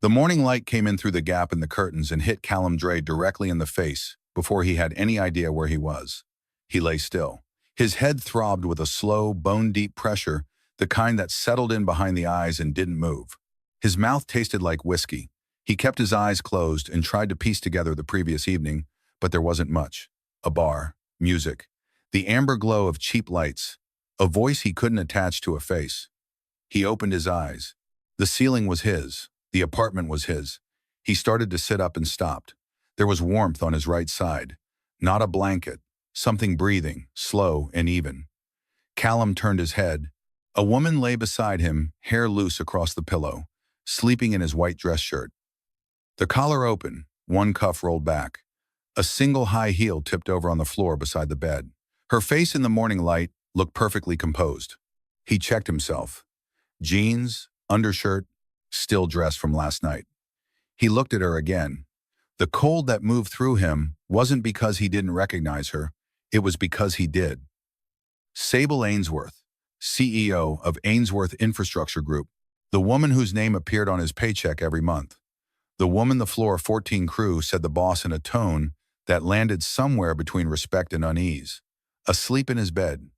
The morning light came in through the gap in the curtains and hit Callum Dre directly in the face before he had any idea where he was. He lay still. His head throbbed with a slow, bone-deep pressure, the kind that settled in behind the eyes and didn't move. His mouth tasted like whiskey. He kept his eyes closed and tried to piece together the previous evening, but there wasn't much. A bar, music, the amber glow of cheap lights, a voice he couldn't attach to a face. He opened his eyes. The ceiling was his. The apartment was his. He started to sit up and stopped. There was warmth on his right side. Not a blanket. Something breathing, slow and even. Callum turned his head. A woman lay beside him, hair loose across the pillow, sleeping in his white dress shirt. The collar open, one cuff rolled back. A single high heel tipped over on the floor beside the bed. Her face in the morning light looked perfectly composed. He checked himself. Jeans, undershirt, still dressed from last night. He looked at her again. The cold that moved through him wasn't because he didn't recognize her, it was because he did. Sable Ainsworth, CEO of Ainsworth Infrastructure Group, the woman whose name appeared on his paycheck every month. The woman the Floor 14 crew said the boss in a tone that landed somewhere between respect and unease. Asleep in his bed.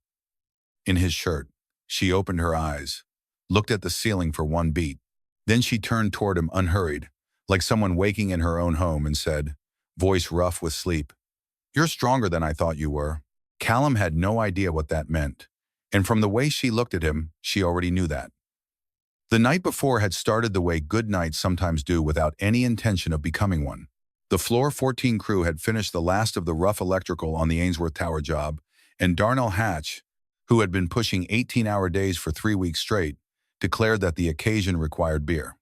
In his shirt, she opened her eyes, looked at the ceiling for one beat. Then she turned toward him unhurried, like someone waking in her own home, and said, voice rough with sleep, "You're stronger than I thought you were." Callum had no idea what that meant, and from the way she looked at him, she already knew that. The night before had started the way good nights sometimes do without any intention of becoming one. The Floor 14 crew had finished the last of the rough electrical on the Ainsworth Tower job, and Darnell Hatch, who had been pushing 18-hour days for 3 weeks straight, declared that the occasion required beer.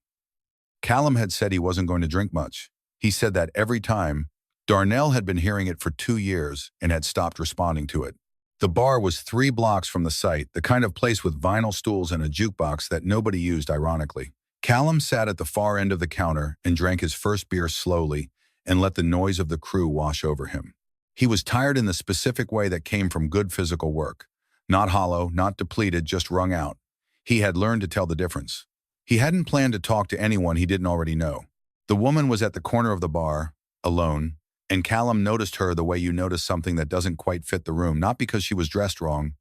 Callum had said he wasn't going to drink much. He said that every time. Darnell had been hearing it for 2 years and had stopped responding to it. The bar was 3 blocks from the site, the kind of place with vinyl stools and a jukebox that nobody used, ironically. Callum sat at the far end of the counter and drank his first beer slowly and let the noise of the crew wash over him. He was tired in the specific way that came from good physical work. Not hollow, not depleted, just wrung out. He had learned to tell the difference. He hadn't planned to talk to anyone he didn't already know. The woman was at the corner of the bar, alone, and Callum noticed her the way you notice something that doesn't quite fit the room, not because she was dressed wrong,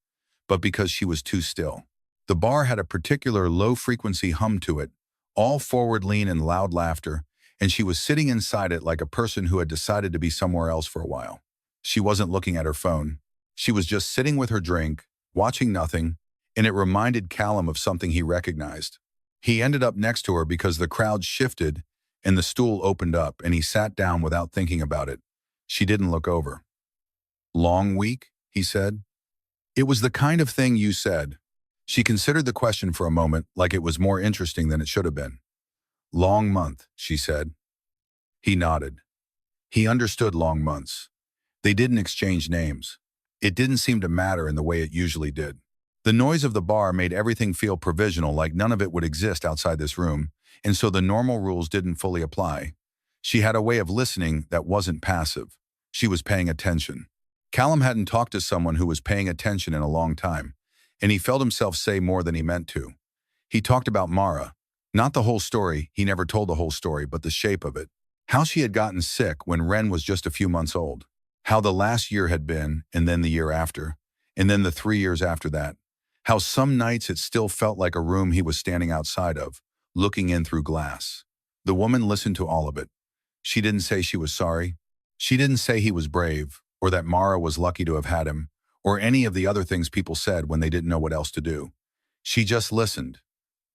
but because she was too still. The bar had a particular low-frequency hum to it, all forward lean and loud laughter, and she was sitting inside it like a person who had decided to be somewhere else for a while. She wasn't looking at her phone. She was just sitting with her drink, watching nothing, and it reminded Callum of something he recognized. He ended up next to her because the crowd shifted and the stool opened up, and he sat down without thinking about it. She didn't look over. "Long week?" he said. "It was the kind of thing you said." She considered the question for a moment, like it was more interesting than it should have been. "Long month," she said. He nodded. He understood long months. They didn't exchange names. It didn't seem to matter in the way it usually did. The noise of the bar made everything feel provisional, like none of it would exist outside this room, and so the normal rules didn't fully apply. She had a way of listening that wasn't passive. She was paying attention. Callum hadn't talked to someone who was paying attention in a long time, and he felt himself say more than he meant to. He talked about Mara. Not the whole story, he never told the whole story, but the shape of it. How she had gotten sick when Ren was just a few months old. How the last year had been, and then the year after, and then the 3 years after that. How some nights it still felt like a room he was standing outside of, looking in through glass. The woman listened to all of it. She didn't say she was sorry. She didn't say he was brave, or that Mara was lucky to have had him, or any of the other things people said when they didn't know what else to do. She just listened.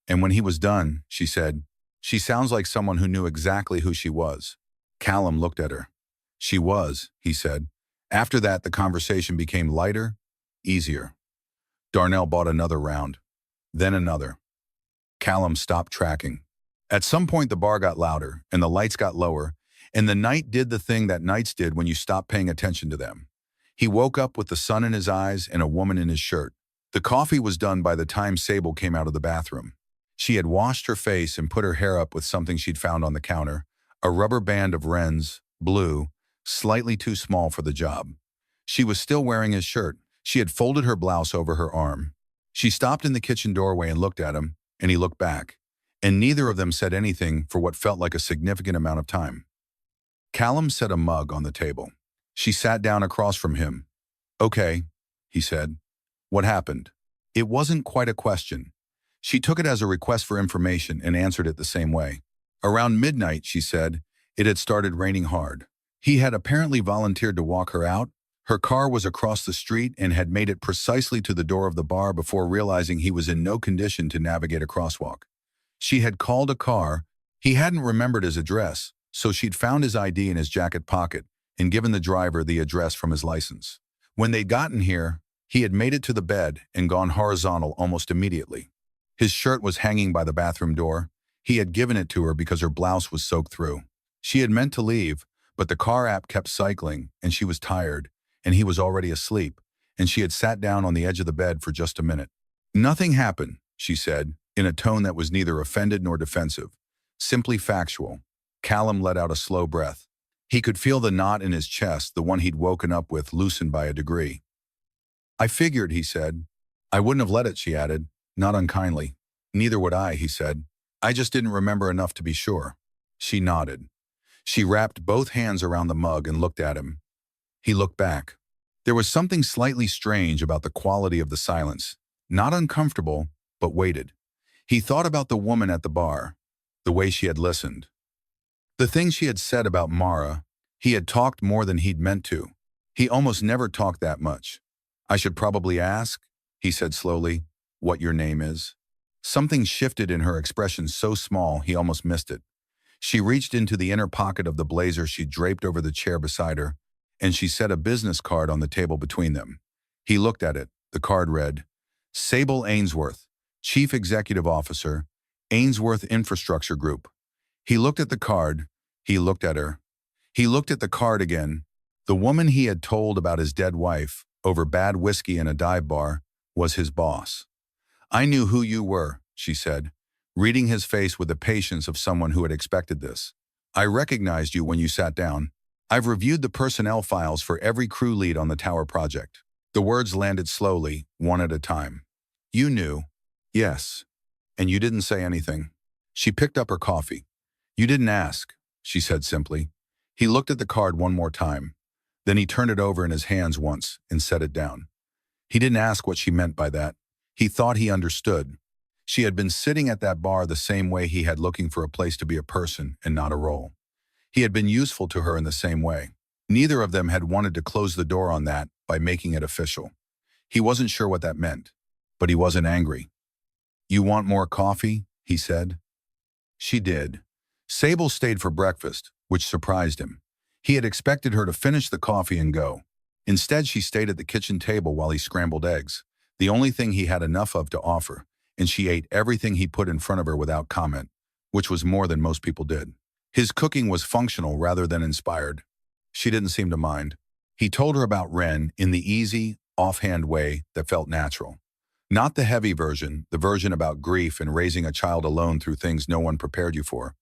And when he was done, she said, "She sounds like someone who knew exactly who she was." Callum looked at her. "She was," he said. After that, the conversation became lighter, easier. Darnell bought another round, then another. Callum stopped tracking. At some point, the bar got louder, and the lights got lower, and the night did the thing that nights did when you stop paying attention to them. He woke up with the sun in his eyes and a woman in his shirt. The coffee was done by the time Sable came out of the bathroom. She had washed her face and put her hair up with something she'd found on the counter, a rubber band of Ren's, blue, slightly too small for the job. She was still wearing his shirt. She had folded her blouse over her arm. She stopped in the kitchen doorway and looked at him, and he looked back. and neither of them said anything for what felt like a significant amount of time. Callum set a mug on the table. She sat down across from him. "Okay," he said. "What happened?" It wasn't quite a question. She took it as a request for information and answered it the same way. Around midnight, she said, it had started raining hard. He had apparently volunteered to walk her out. Her car was across the street and had made it precisely to the door of the bar before realizing he was in no condition to navigate a crosswalk. She had called a car. He hadn't remembered his address, so she'd found his ID in his jacket pocket and given the driver the address from his license. When they'd gotten here, he had made it to the bed and gone horizontal almost immediately. His shirt was hanging by the bathroom door. He had given it to her because her blouse was soaked through. She had meant to leave, but the car app kept cycling, and she was tired, and he was already asleep, and she had sat down on the edge of the bed for just a minute. "Nothing happened," she said, in a tone that was neither offended nor defensive, simply factual. Callum let out a slow breath. He could feel the knot in his chest, the one he'd woken up with, loosened by a degree. "I figured," he said. "I wouldn't have let it," she added, not unkindly. "Neither would I," he said. "I just didn't remember enough to be sure." She nodded. She wrapped both hands around the mug and looked at him. He looked back. There was something slightly strange about the quality of the silence. Not uncomfortable, but weighted. He thought about the woman at the bar, the way she had listened. The things she had said about Mara. He had talked more than he'd meant to. He almost never talked that much. "I should probably ask," he said slowly, "what your name is." Something shifted in her expression so small he almost missed it. She reached into the inner pocket of the blazer she draped over the chair beside her, and she set a business card on the table between them. He looked at it. The card read, "Sable Ainsworth, Chief Executive Officer, Ainsworth Infrastructure Group." He looked at the card. He looked at her. He looked at the card again. The woman he had told about his dead wife, over bad whiskey in a dive bar, was his boss. "I knew who you were," she said, reading his face with the patience of someone who had expected this. "I recognized you when you sat down. I've reviewed the personnel files for every crew lead on the tower project." The words landed slowly, one at a time. "You knew." "Yes. And you didn't say anything." She picked up her coffee. "You didn't ask," she said simply. He looked at the card one more time. Then he turned it over in his hands once and set it down. He didn't ask what she meant by that. He thought he understood. She had been sitting at that bar the same way he had, looking for a place to be a person and not a role. He had been useful to her in the same way. Neither of them had wanted to close the door on that by making it official. He wasn't sure what that meant, but he wasn't angry. "You want more coffee?" he said. She did. Sable stayed for breakfast, which surprised him. He had expected her to finish the coffee and go. Instead, she stayed at the kitchen table while he scrambled eggs, the only thing he had enough of to offer, and she ate everything he put in front of her without comment, which was more than most people did. His cooking was functional rather than inspired. She didn't seem to mind. He told her about Ren in the easy, offhand way that felt natural. Not the heavy version, the version about grief and raising a child alone through things no one prepared you for.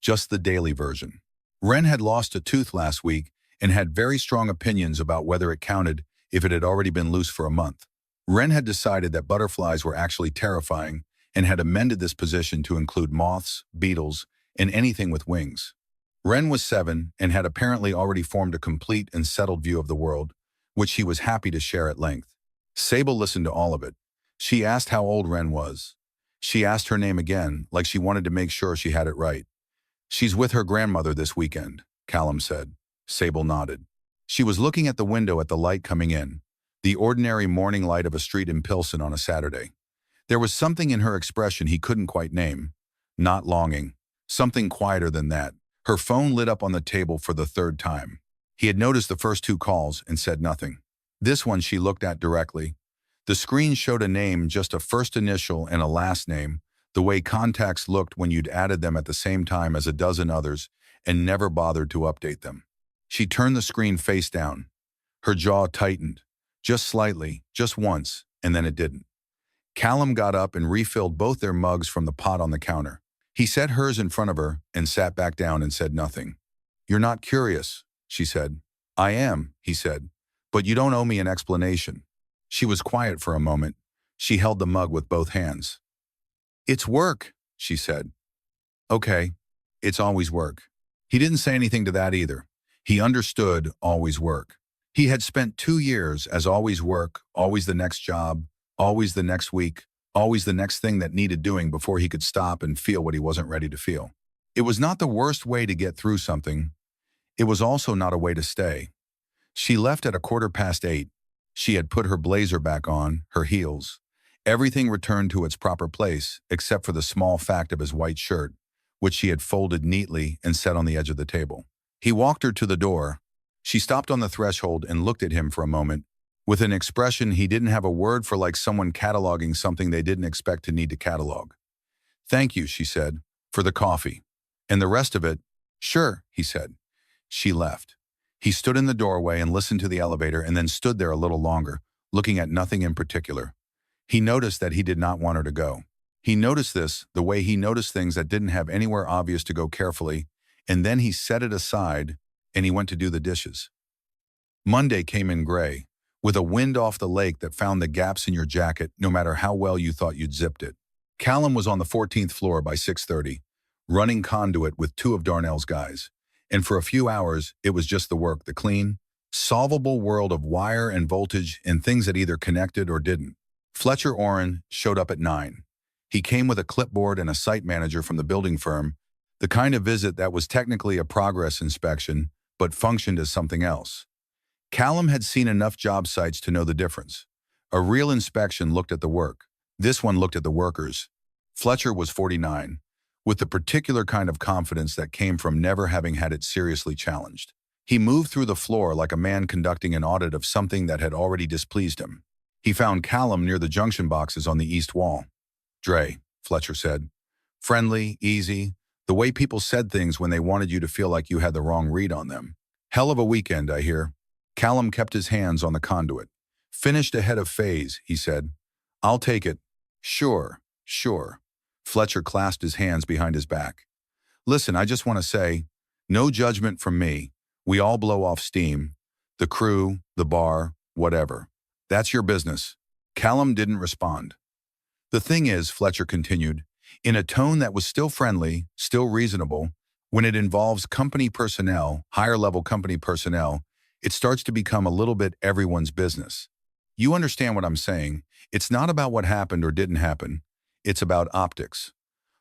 Just the daily version. Ren had lost a tooth last week and had very strong opinions about whether it counted if it had already been loose for a month. Ren had decided that butterflies were actually terrifying and had amended this position to include moths, beetles, and anything with wings. Ren was 7 and had apparently already formed a complete and settled view of the world, which he was happy to share at length. Sable listened to all of it. She asked how old Ren was. She asked her name again, like she wanted to make sure she had it right. "She's with her grandmother this weekend," Callum said. Sable nodded. She was looking at the window at the light coming in, the ordinary morning light of a street in Pilsen on a Saturday. There was something in her expression he couldn't quite name. Not longing. Something quieter than that. Her phone lit up on the table for the 3rd time. He had noticed the first 2 calls and said nothing. This one she looked at directly. The screen showed a name, just a first initial and a last name, the way contacts looked when you'd added them at the same time as a dozen others and never bothered to update them. She turned the screen face down. Her jaw tightened. Just slightly, just once, and then it didn't. Callum got up and refilled both their mugs from the pot on the counter. He set hers in front of her and sat back down and said nothing. "You're not curious," she said. "I am," he said, "but you don't owe me an explanation." She was quiet for a moment. She held the mug with both hands. "It's work," she said. Okay, it's always work. He didn't say anything to that either. He understood always work. He had spent 2 years as always work, always the next job, always the next week, always the next thing that needed doing before he could stop and feel what he wasn't ready to feel. It was not the worst way to get through something. It was also not a way to stay. She left at 8:15. She had put her blazer back on, her heels. Everything returned to its proper place, except for the small fact of his white shirt, which she had folded neatly and set on the edge of the table. He walked her to the door. She stopped on the threshold and looked at him for a moment, with an expression he didn't have a word for, like someone cataloging something they didn't expect to need to catalog. "Thank you," she said, "for the coffee. And the rest of it?" "Sure," he said. She left. He stood in the doorway and listened to the elevator and then stood there a little longer, looking at nothing in particular. He noticed that he did not want her to go. He noticed this, the way he noticed things that didn't have anywhere obvious to go carefully, and then he set it aside and he went to do the dishes. Monday came in gray, with a wind off the lake that found the gaps in your jacket no matter how well you thought you'd zipped it. Callum was on the 14th floor by 6:30, running conduit with two of Darnell's guys. And for a few hours, it was just the work, the clean, solvable world of wire and voltage and things that either connected or didn't. Fletcher Oren showed up at 9. He came with a clipboard and a site manager from the building firm, the kind of visit that was technically a progress inspection, but functioned as something else. Callum had seen enough job sites to know the difference. A real inspection looked at the work. This one looked at the workers. Fletcher was 49, with the particular kind of confidence that came from never having had it seriously challenged. He moved through the floor like a man conducting an audit of something that had already displeased him. He found Callum near the junction boxes on the east wall. "Dre," Fletcher said. Friendly, easy, the way people said things when they wanted you to feel like you had the wrong read on them. "Hell of a weekend, I hear." Callum kept his hands on the conduit. "Finished ahead of phase," he said. "I'll take it." "Sure, sure." Fletcher clasped his hands behind his back. "Listen, I just want to say, no judgment from me. We all blow off steam. The crew, the bar, whatever. That's your business." Callum didn't respond. "The thing is," Fletcher continued, in a tone that was still friendly, still reasonable, when it involves company personnel, higher-level company personnel, it starts to become a little bit everyone's business. You understand what I'm saying? It's not about what happened or didn't happen. It's about optics.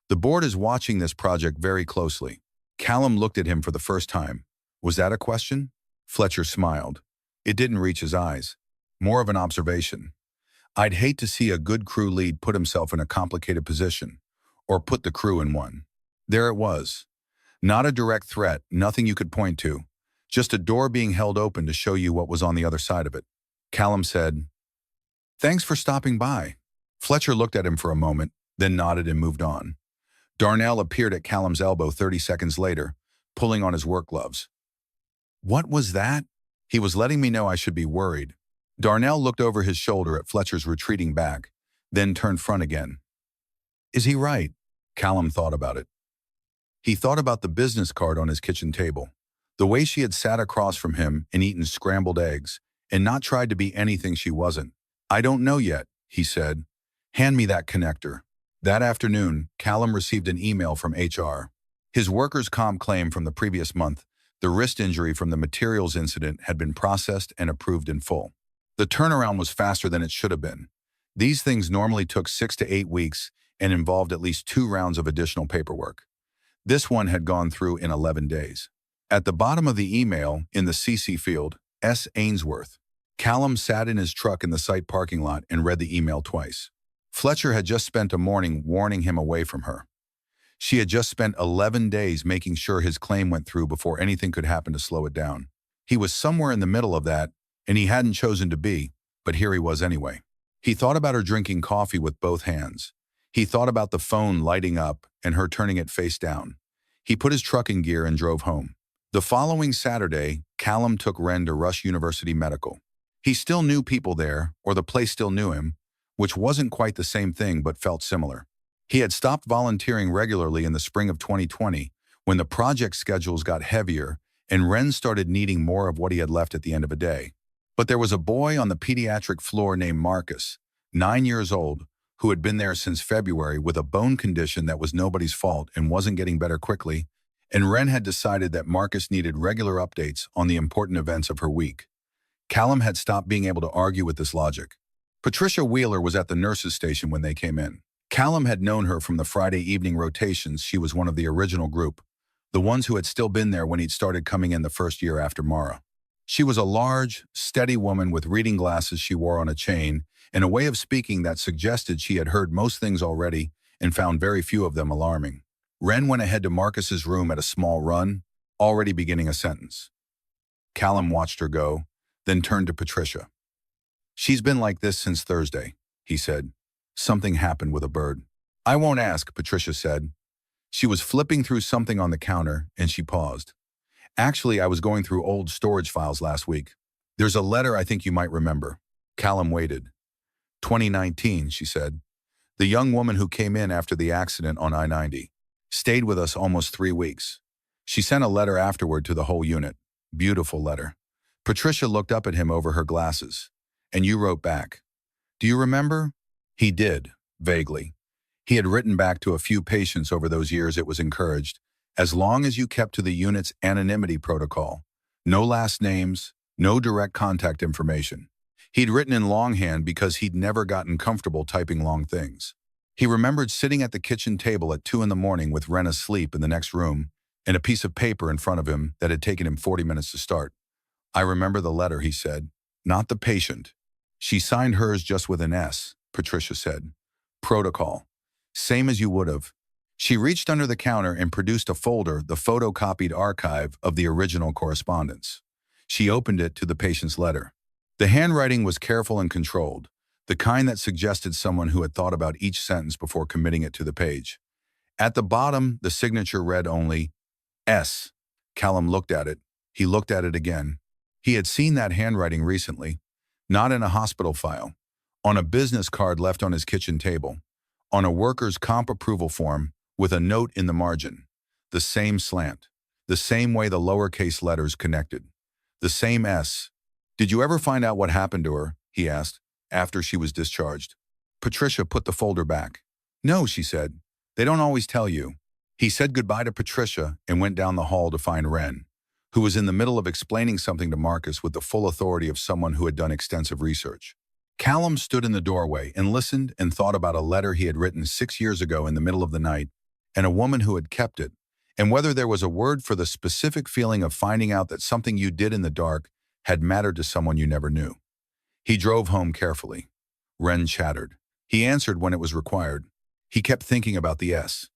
The board is watching this project very closely. Callum looked at him for the first time. "Was that a question?" Fletcher smiled. It didn't reach his eyes. More of an observation. "I'd hate to see a good crew lead put himself in a complicated position, or put the crew in one." There it was. Not a direct threat, nothing you could point to. Just a door being held open to show you what was on the other side of it. Callum said, "Thanks for stopping by." Fletcher looked at him for a moment, then nodded and moved on. Darnell appeared at Callum's elbow 30 seconds later, pulling on his work gloves. "What was that?" "He was letting me know I should be worried." Darnell looked over his shoulder at Fletcher's retreating back, then turned front again. "Is he right?" Callum thought about it. He thought about the business card on his kitchen table, the way she had sat across from him and eaten scrambled eggs, and not tried to be anything she wasn't. "I don't know yet," he said. "Hand me that connector." That afternoon, Callum received an email from HR. His workers' comp claim from the previous month, the wrist injury from the materials incident, had been processed and approved in full. The turnaround was faster than it should have been. These things normally took 6 to 8 weeks and involved at least 2 rounds of additional paperwork. This one had gone through in 11 days. At the bottom of the email, in the CC field, S. Ainsworth. Callum sat in his truck in the site parking lot and read the email twice. Fletcher had just spent a morning warning him away from her. She had just spent 11 days making sure his claim went through before anything could happen to slow it down. He was somewhere in the middle of that, and he hadn't chosen to be, but here he was anyway. He thought about her drinking coffee with both hands. He thought about the phone lighting up and her turning it face down. He put his truck in gear and drove home. The following Saturday, Callum took Ren to Rush University Medical. He still knew people there, or the place still knew him, which wasn't quite the same thing but felt similar. He had stopped volunteering regularly in the spring of 2020 when the project schedules got heavier and Ren started needing more of what he had left at the end of a day. But there was a boy on the pediatric floor named Marcus, 9 years old, who had been there since February with a bone condition that was nobody's fault and wasn't getting better quickly, and Wren had decided that Marcus needed regular updates on the important events of her week. Callum had stopped being able to argue with this logic. Patricia Wheeler was at the nurse's station when they came in. Callum had known her from the Friday evening rotations. She was one of the original group, the ones who had still been there when he'd started coming in the first year after Mara. She was a large, steady woman with reading glasses she wore on a chain and a way of speaking that suggested she had heard most things already and found very few of them alarming. Wren went ahead to Marcus's room at a small run, already beginning a sentence. Callum watched her go, then turned to Patricia. "She's been like this since Thursday," he said. "Something happened with a bird." "I won't ask," Patricia said. She was flipping through something on the counter, and she paused. "Actually, I was going through old storage files last week. There's a letter I think you might remember." Callum waited. 2019, she said. "The young woman who came in after the accident on I-90. Stayed with us almost 3 weeks. She sent a letter afterward to the whole unit. Beautiful letter." Patricia looked up at him over her glasses. "And you wrote back. Do you remember?" He did, vaguely. He had written back to a few patients over those years. It was encouraged, as long as you kept to the unit's anonymity protocol. No last names, no direct contact information. He'd written in longhand because he'd never gotten comfortable typing long things. He remembered sitting at the kitchen table at 2 in the morning with Wren asleep in the next room and a piece of paper in front of him that had taken him 40 minutes to start. "I remember the letter," he said. "Not the patient." "She signed hers just with an S," Patricia said. "Protocol. Same as you would have." She reached under the counter and produced a folder, the photocopied archive of the original correspondence. She opened it to the patient's letter. The handwriting was careful and controlled, the kind that suggested someone who had thought about each sentence before committing it to the page. At the bottom, the signature read only, S. Callum looked at it. He looked at it again. He had seen that handwriting recently, not in a hospital file, on a business card left on his kitchen table, on a workers' comp approval form with a note in the margin. The same slant, the same way the lowercase letters connected, the same S. "Did you ever find out what happened to her?" he asked, after she was discharged. Patricia put the folder back. "No," she said. "They don't always tell you." He said goodbye to Patricia and went down the hall to find Wren, who was in the middle of explaining something to Marcus with the full authority of someone who had done extensive research. Callum stood in the doorway and listened and thought about a letter he had written 6 years ago in the middle of the night, and a woman who had kept it, and whether there was a word for the specific feeling of finding out that something you did in the dark had mattered to someone you never knew. He drove home carefully. Wren chattered. He answered when it was required. He kept thinking about the S.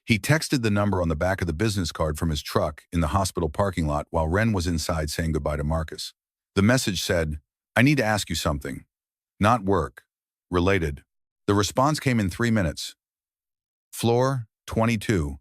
He texted the number on the back of the business card from his truck in the hospital parking lot while Wren was inside saying goodbye to Marcus. The message said, "I need to ask you something. Not work. Related." The response came in 3 minutes. Floor 22.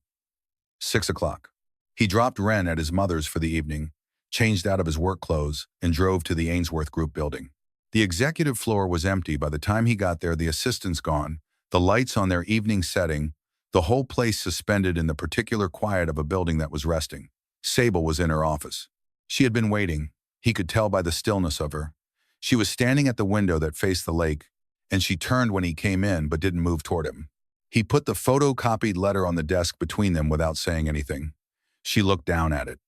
6 o'clock. He dropped Wren at his mother's for the evening, changed out of his work clothes, and drove to the Ainsworth Group building. The executive floor was empty by the time he got there. The assistants gone, the lights on their evening setting, the whole place suspended in the particular quiet of a building that was resting. Sable was in her office. She had been waiting. He could tell by the stillness of her. She was standing at the window that faced the lake, and she turned when he came in but didn't move toward him. He put the photocopied letter on the desk between them without saying anything. She looked down at it.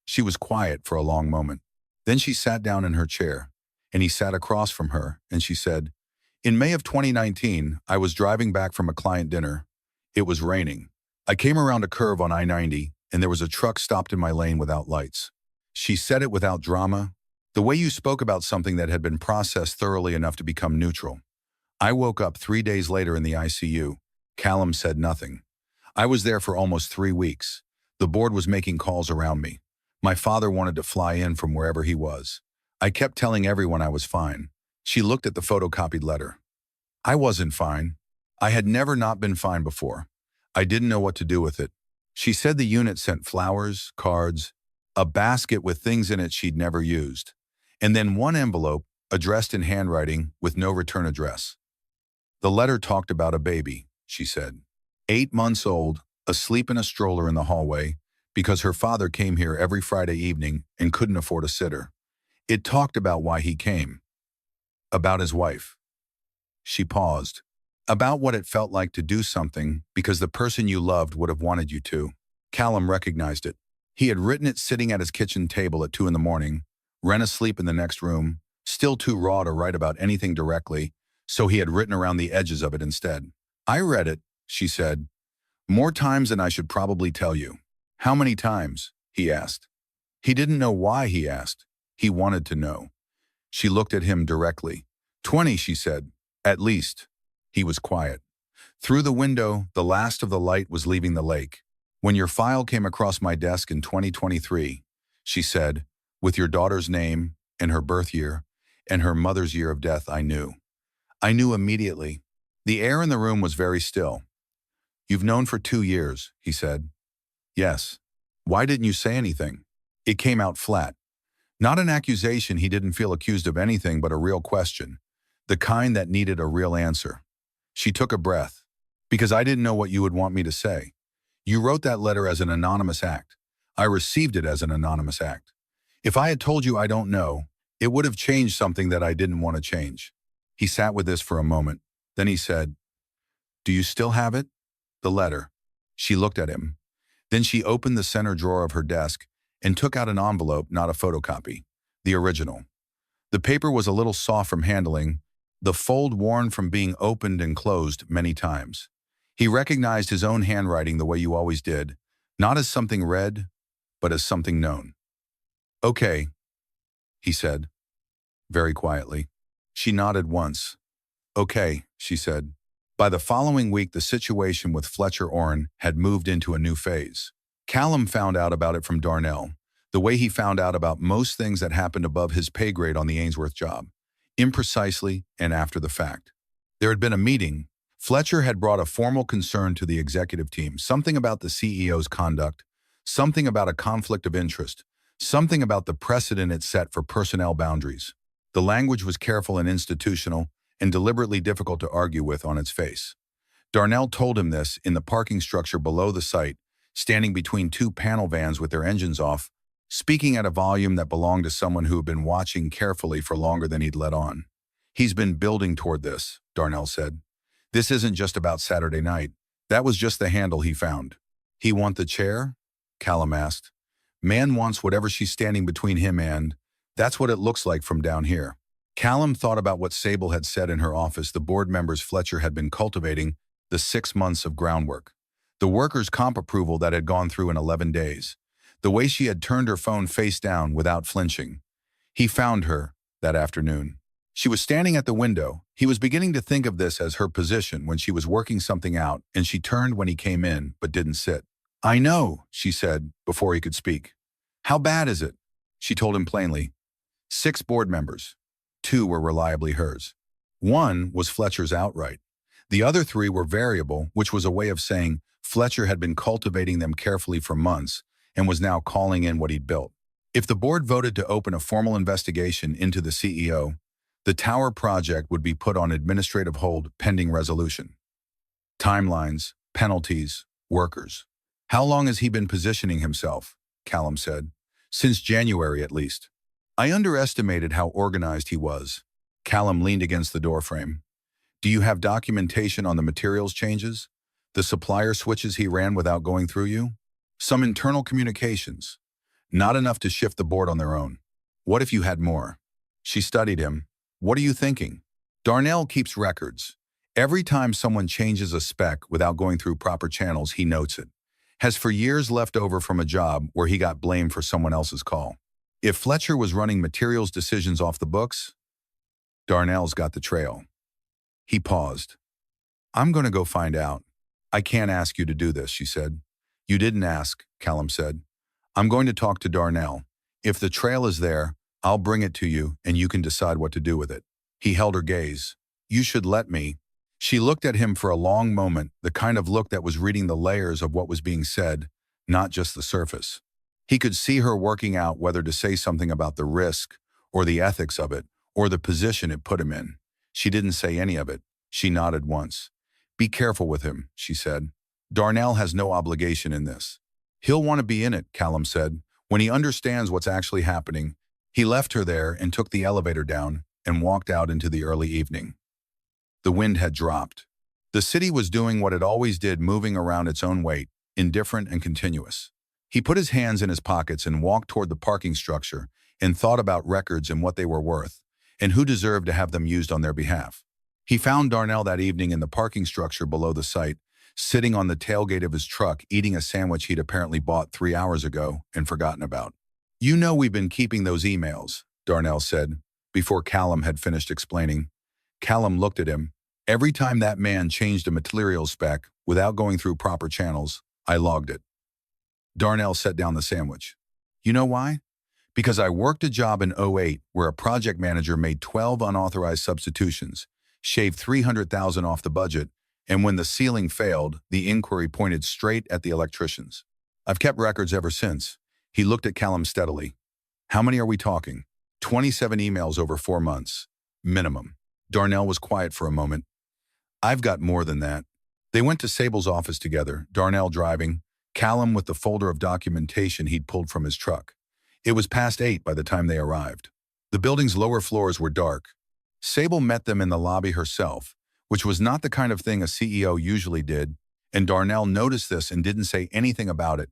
She was quiet for a long moment. Then she sat down in her chair, and he sat across from her, and she said, "In May of 2019, I was driving back from a client dinner. It was raining. I came around a curve on I-90, and there was a truck stopped in my lane without lights." She said it without drama, the way you spoke about something that had been processed thoroughly enough to become neutral. "I woke up 3 days later in the ICU. Callum said nothing. I was there for almost 3 weeks. The board was making calls around me. My father wanted to fly in from wherever he was. I kept telling everyone I was fine." She looked at the photocopied letter. "I wasn't fine. I had never not been fine before. I didn't know what to do with it." She said the unit sent flowers, cards, a basket with things in it she'd never used, and then one envelope addressed in handwriting with no return address. The letter talked about a baby, she said. 8 months old, asleep in a stroller in the hallway, because her father came here every Friday evening and couldn't afford a sitter. It talked about why he came. About his wife. She paused. About what it felt like to do something because the person you loved would have wanted you to. Callum recognized it. He had written it sitting at his kitchen table at 2 in the morning, Ren asleep in the next room, still too raw to write about anything directly, so he had written around the edges of it instead. I read it, she said. More times than I should probably tell you. How many times? He asked. He didn't know why he asked. He wanted to know. She looked at him directly. 20, she said. At least. He was quiet. Through the window, the last of the light was leaving the lake. When your file came across my desk in 2023, she said, with your daughter's name and her birth year and her mother's year of death, I knew. I knew immediately. The air in the room was very still. You've known for 2 years, he said. Yes. Why didn't you say anything? It came out flat. Not an accusation. He didn't feel accused of anything but a real question, the kind that needed a real answer. She took a breath. Because I didn't know what you would want me to say. You wrote that letter as an anonymous act. I received it as an anonymous act. If I had told you I don't know, it would have changed something that I didn't want to change. He sat with this for a moment. Then he said, Do you still have it? The letter. She looked at him. Then she opened the center drawer of her desk and took out an envelope, not a photocopy, the original. The paper was a little soft from handling, the fold worn from being opened and closed many times. He recognized his own handwriting the way you always did, not as something read, but as something known. Okay, he said, very quietly. She nodded once. Okay, she said. By the following week, the situation with Fletcher Orrin had moved into a new phase. Callum found out about it from Darnell, the way he found out about most things that happened above his pay grade on the Ainsworth job, imprecisely and after the fact. There had been a meeting. Fletcher had brought a formal concern to the executive team, something about the CEO's conduct, something about a conflict of interest, something about the precedent it set for personnel boundaries. The language was careful and institutional, and deliberately difficult to argue with on its face. Darnell told him this in the parking structure below the site, standing between 2 panel vans with their engines off, speaking at a volume that belonged to someone who had been watching carefully for longer than he'd let on. He's been building toward this, Darnell said. This isn't just about Saturday night. That was just the handle he found. He want the chair? Callum asked. Man wants whatever she's standing between him and. That's what it looks like from down here. Callum thought about what Sable had said in her office the board members Fletcher had been cultivating, the 6 months of groundwork. The workers' comp approval that had gone through in 11 days. The way she had turned her phone face down without flinching. He found her that afternoon. She was standing at the window. He was beginning to think of this as her position when she was working something out, and she turned when he came in, but didn't sit. I know, she said, before he could speak. How bad is it? She told him plainly. 6 board members. 2 were reliably hers. 1 was Fletcher's outright. The other 3 were variable, which was a way of saying Fletcher had been cultivating them carefully for months and was now calling in what he'd built. If the board voted to open a formal investigation into the CEO, the tower project would be put on administrative hold pending resolution. Timelines, penalties, workers. How long has he been positioning himself? Callum said. Since January, at least. I underestimated how organized he was. Callum leaned against the doorframe. Do you have documentation on the materials changes? The supplier switches he ran without going through you? Some internal communications. Not enough to shift the board on their own. What if you had more? She studied him. What are you thinking? Darnell keeps records. Every time someone changes a spec without going through proper channels, he notes it. Has for years left over from a job where he got blamed for someone else's call. If Fletcher was running materials decisions off the books, Darnell's got the trail. He paused. I'm going to go find out. I can't ask you to do this, she said. You didn't ask, Callum said. I'm going to talk to Darnell. If the trail is there, I'll bring it to you and you can decide what to do with it. He held her gaze. You should let me. She looked at him for a long moment, the kind of look that was reading the layers of what was being said, not just the surface. He could see her working out whether to say something about the risk, or the ethics of it, or the position it put him in. She didn't say any of it. She nodded once. Be careful with him, she said. Darnell has no obligation in this. He'll want to be in it, Callum said, when he understands what's actually happening. He left her there and took the elevator down and walked out into the early evening. The wind had dropped. The city was doing what it always did, moving around its own weight, indifferent and continuous. He put his hands in his pockets and walked toward the parking structure and thought about records and what they were worth, and who deserved to have them used on their behalf. He found Darnell that evening in the parking structure below the site, sitting on the tailgate of his truck, eating a sandwich he'd apparently bought 3 hours ago and forgotten about. "You know we've been keeping those emails," Darnell said, before Callum had finished explaining. Callum looked at him. "Every time that man changed a material spec without going through proper channels, I logged it." Darnell set down the sandwich. "You know why? Because I worked a job in '08 where a project manager made 12 unauthorized substitutions, shaved $300,000 off the budget, and when the ceiling failed, the inquiry pointed straight at the electricians. I've kept records ever since." He looked at Callum steadily. "How many are we talking?" 27 emails over 4 months. Minimum." Darnell was quiet for a moment. "I've got more than that." They went to Sable's office together, Darnell driving, Callum with the folder of documentation he'd pulled from his truck. It was past 8 by the time they arrived. The building's lower floors were dark. Sable met them in the lobby herself, which was not the kind of thing a CEO usually did, and Darnell noticed this and didn't say anything about it,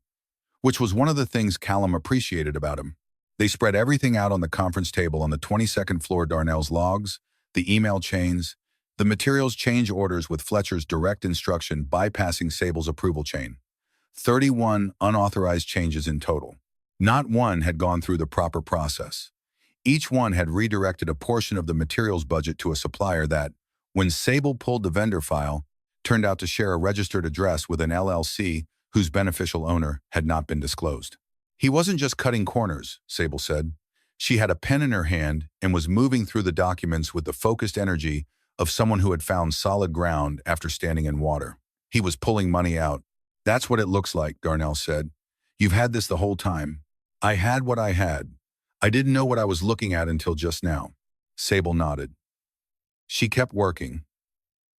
which was one of the things Callum appreciated about him. They spread everything out on the conference table on the 22nd floor: Darnell's logs, the email chains, the materials change orders with Fletcher's direct instruction bypassing Sable's approval chain. 31 unauthorized changes in total. Not one had gone through the proper process. Each one had redirected a portion of the materials budget to a supplier that, when Sable pulled the vendor file, turned out to share a registered address with an LLC whose beneficial owner had not been disclosed. He wasn't just cutting corners, Sable said. She had a pen in her hand and was moving through the documents with the focused energy of someone who had found solid ground after standing in water. He was pulling money out. "That's what it looks like," Darnell said. "You've had this the whole time." "I had what I had. I didn't know what I was looking at until just now." Sable nodded. She kept working.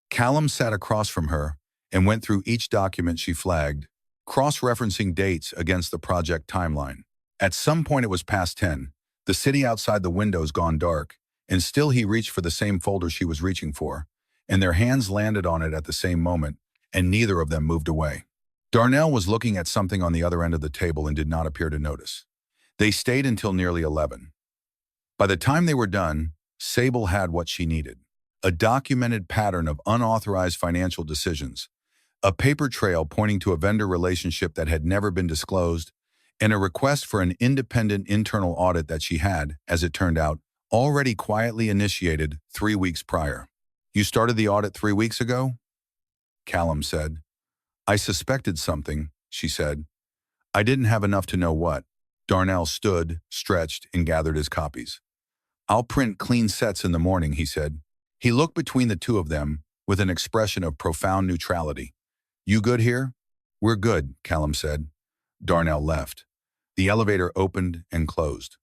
Callum sat across from her and went through each document she flagged, cross-referencing dates against the project timeline. At some point it was past 10, the city outside the windows gone dark, and still he reached for the same folder she was reaching for, and their hands landed on it at the same moment, and neither of them moved away. Darnell was looking at something on the other end of the table and did not appear to notice. They stayed until nearly 11. By the time they were done, Sable had what she needed: a documented pattern of unauthorized financial decisions, a paper trail pointing to a vendor relationship that had never been disclosed, and a request for an independent internal audit that she had, as it turned out, already quietly initiated 3 weeks prior. "You started the audit 3 weeks ago?" Callum said. "I suspected something," she said. "I didn't have enough to know what." Darnell stood, stretched, and gathered his copies. "I'll print clean sets in the morning," he said. He looked between the two of them with an expression of profound neutrality. "You good here?" "We're good," Callum said. Darnell left. The elevator opened and closed.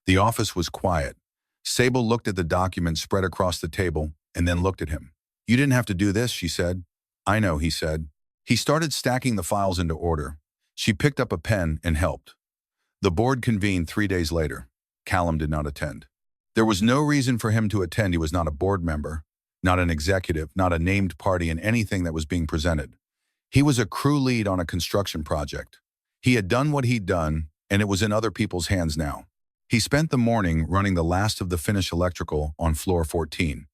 The office was quiet. Sable looked at the document spread across the table and then looked at him. "You didn't have to do this," she said. "I know," he said. He started stacking the files into order. She picked up a pen and helped. The board convened 3 days later. Callum did not attend. There was no reason for him to attend. He was not a board member, not an executive, not a named party in anything that was being presented. He was a crew lead on a construction project. He had done what he'd done, and it was in other people's hands now. He spent the morning running the last of the finished electrical on floor 14.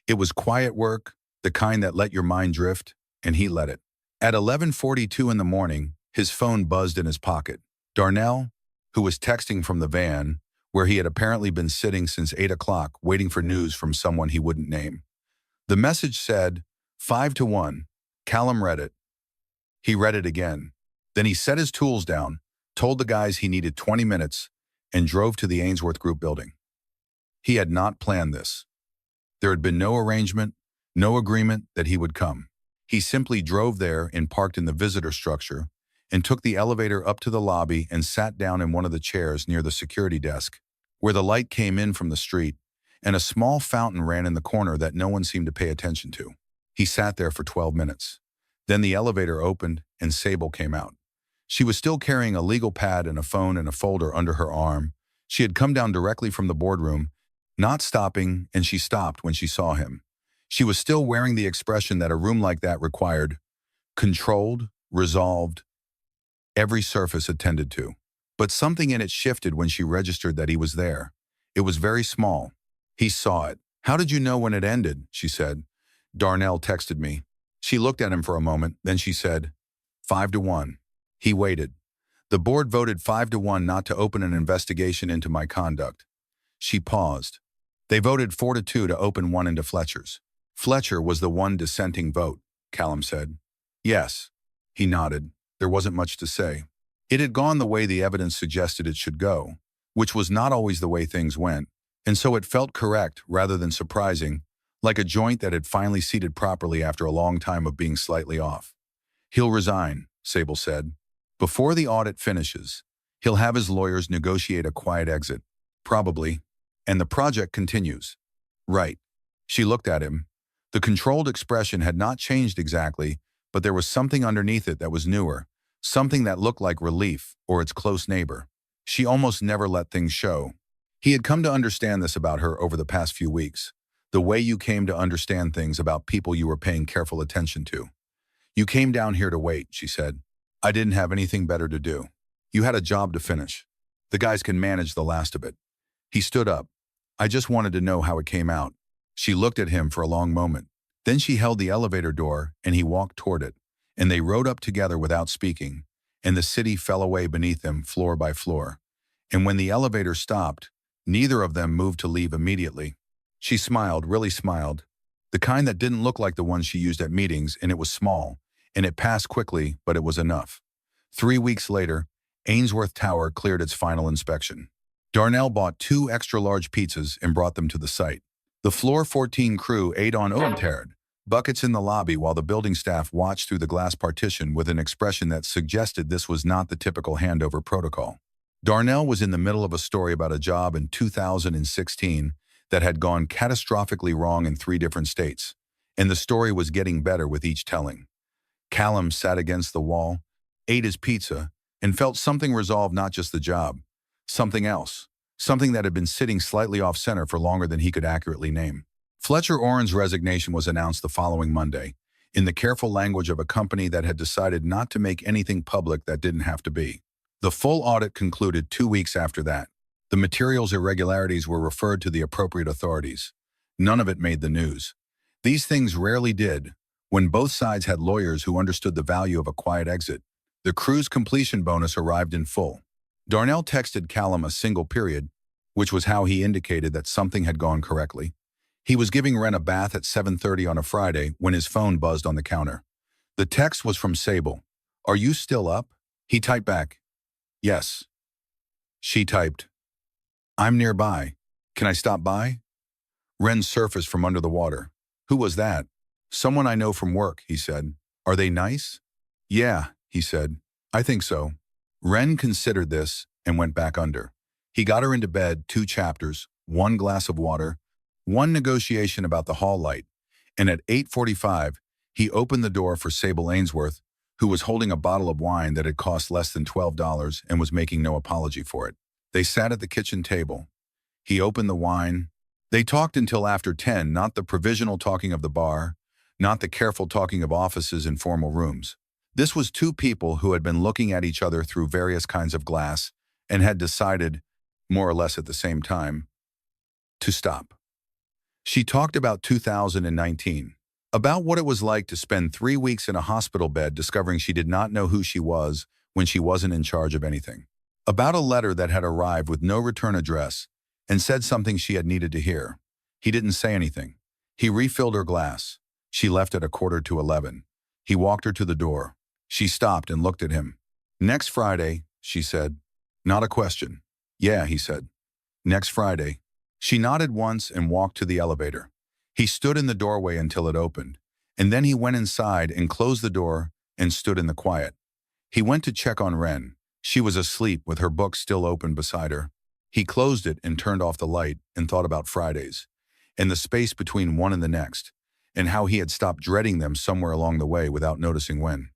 It was quiet work, the kind that let your mind drift, and he let it. At 11:42 in the morning, his phone buzzed in his pocket. Darnell, who was texting from the van, where he had apparently been sitting since 8 o'clock waiting for news from someone he wouldn't name. The message said, 5-1. Callum read it. He read it again. Then he set his tools down, told the guys he needed 20 minutes, and drove to the Ainsworth Group building. He had not planned this. There had been no arrangement, no agreement that he would come. He simply drove there and parked in the visitor structure, and took the elevator up to the lobby and sat down in one of the chairs near the security desk, where the light came in from the street, and a small fountain ran in the corner that no one seemed to pay attention to. He sat there for 12 minutes. Then the elevator opened and Sable came out. She was still carrying a legal pad and a phone and a folder under her arm. She had come down directly from the boardroom, not stopping, and she stopped when she saw him. She was still wearing the expression that a room like that required: controlled, resolved, every surface attended to. But something in it shifted when she registered that he was there. It was very small. He saw it. "How did you know when it ended?" she said. "Darnell texted me." She looked at him for a moment, then she said, 5-1. He waited. "The board voted 5-1 not to open an investigation into my conduct." She paused. "They voted 4-2 to open one into Fletcher's." "Fletcher was the one dissenting vote," Callum said. "Yes." He nodded. There wasn't much to say. It had gone the way the evidence suggested it should go, which was not always the way things went, and so it felt correct rather than surprising, like a joint that had finally seated properly after a long time of being slightly off. "He'll resign," Sable said. "Before the audit finishes. He'll have his lawyers negotiate a quiet exit. Probably. And the project continues." "Right." She looked at him. The controlled expression had not changed exactly, but there was something underneath it that was newer, something that looked like relief or its close neighbor. She almost never let things show. He had come to understand this about her over the past few weeks, the way you came to understand things about people you were paying careful attention to. "You came down here to wait," she said. "I didn't have anything better to do. You had a job to finish. The guys can manage the last of it." He stood up. "I just wanted to know how it came out." She looked at him for a long moment. Then she held the elevator door and he walked toward it, and they rode up together without speaking, and the city fell away beneath them floor by floor. And when the elevator stopped, neither of them moved to leave immediately. She smiled, really smiled, the kind that didn't look like the one she used at meetings, and it was small, and it passed quickly, but it was enough. 3 weeks later, Ainsworth Tower cleared its final inspection. Darnell bought 2 extra-large pizzas and brought them to the site. The Floor 14 crew ate on Oenterd, buckets in the lobby, while the building staff watched through the glass partition with an expression that suggested this was not the typical handover protocol. Darnell was in the middle of a story about a job in 2016 that had gone catastrophically wrong in 3 different states, and the story was getting better with each telling. Callum sat against the wall, ate his pizza, and felt something resolve, not just the job, something else, something that had been sitting slightly off-center for longer than he could accurately name. Fletcher Oren's resignation was announced the following Monday, in the careful language of a company that had decided not to make anything public that didn't have to be. The full audit concluded 2 weeks after that. The materials irregularities were referred to the appropriate authorities. None of it made the news. These things rarely did, when both sides had lawyers who understood the value of a quiet exit. The crew's completion bonus arrived in full. Darnell texted Callum a single period, which was how he indicated that something had gone correctly. He was giving Wren a bath at 7:30 on a Friday when his phone buzzed on the counter. The text was from Sable. "Are you still up?" He typed back, "Yes." She typed, "I'm nearby. Can I stop by?" Wren surfaced from under the water. "Who was that?" "Someone I know from work," he said. "Are they nice?" "Yeah," he said. "I think so." Wren considered this and went back under. He got her into bed, 2 chapters, 1 glass of water, 1 negotiation about the hall light, and at 8:45, he opened the door for Sable Ainsworth, who was holding a bottle of wine that had cost less than $12 and was making no apology for it. They sat at the kitchen table. He opened the wine. They talked until after 10, not the provisional talking of the bar, not the careful talking of offices and formal rooms. This was 2 people who had been looking at each other through various kinds of glass and had decided, more or less at the same time, to stop. She talked about 2019, about what it was like to spend 3 weeks in a hospital bed discovering she did not know who she was when she wasn't in charge of anything, about a letter that had arrived with no return address and said something she had needed to hear. He didn't say anything. He refilled her glass. She left at 11:15. He walked her to the door. She stopped and looked at him. "Next Friday," she said. Not a question. "Yeah," he said. "Next Friday." She nodded once and walked to the elevator. He stood in the doorway until it opened, and then he went inside and closed the door and stood in the quiet. He went to check on Wren. She was asleep with her book still open beside her. He closed it and turned off the light and thought about Fridays, and the space between one and the next, and how he had stopped dreading them somewhere along the way without noticing when.